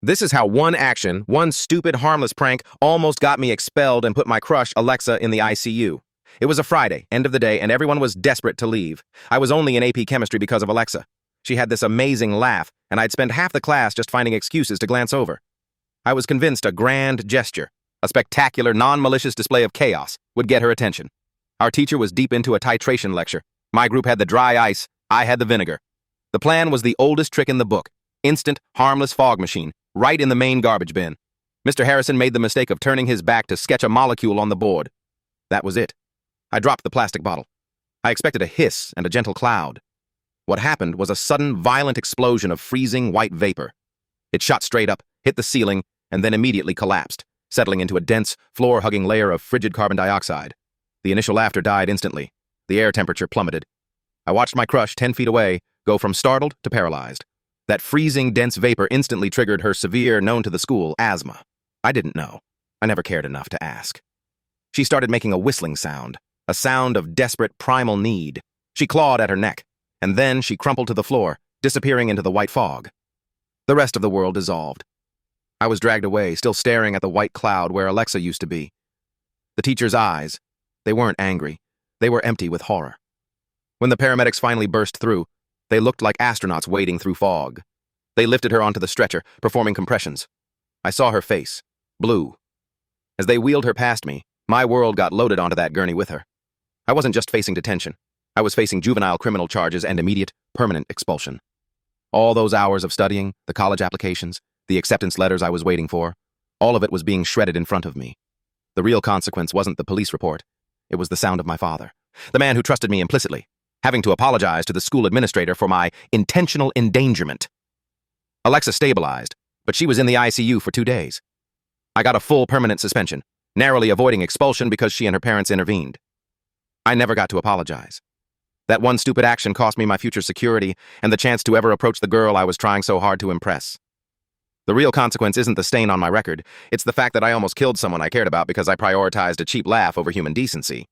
This is how one action, one stupid, harmless prank, almost got me expelled and put my crush, Alexa, in the ICU. It was a Friday, end of the day, and everyone was desperate to leave. I was only in AP Chemistry because of Alexa. She had this amazing laugh, and I'd spend half the class just finding excuses to glance over. I was convinced a grand gesture, a spectacular, non-malicious display of chaos, would get her attention. Our teacher was deep into a titration lecture. My group had the dry ice, I had the vinegar. The plan was the oldest trick in the book: instant, harmless fog machine, right in the main garbage bin. Mr. Harrison made the mistake of turning his back to sketch a molecule on the board. That was it. I dropped the plastic bottle. I expected a hiss and a gentle cloud. What happened was a sudden, violent explosion of freezing white vapor. It shot straight up, hit the ceiling, and then immediately collapsed, settling into a dense, floor-hugging layer of frigid carbon dioxide. The initial laughter died instantly. The air temperature plummeted. I watched my crush 10 feet away go from startled to paralyzed. That freezing, dense vapor instantly triggered her severe, known to the school, asthma. I didn't know. I never cared enough to ask. She started making a whistling sound, a sound of desperate, primal need. She clawed at her neck, and then she crumpled to the floor, disappearing into the white fog. The rest of the world dissolved. I was dragged away, still staring at the white cloud where Alexa used to be. The teacher's eyes, they weren't angry. They were empty with horror. When the paramedics finally burst through, they looked like astronauts wading through fog. They lifted her onto the stretcher, performing compressions. I saw her face, blue. As they wheeled her past me, my world got loaded onto that gurney with her. I wasn't just facing detention. I was facing juvenile criminal charges and immediate, permanent expulsion. All those hours of studying, the college applications, the acceptance letters I was waiting for, all of it was being shredded in front of me. The real consequence wasn't the police report. It was the sound of my father, the man who trusted me implicitly, having to apologize to the school administrator for my intentional endangerment. Alexa stabilized, but she was in the ICU for 2 days. I got a full permanent suspension, narrowly avoiding expulsion because she and her parents intervened. I never got to apologize. That one stupid action cost me my future security and the chance to ever approach the girl I was trying so hard to impress. The real consequence isn't the stain on my record, it's the fact that I almost killed someone I cared about because I prioritized a cheap laugh over human decency.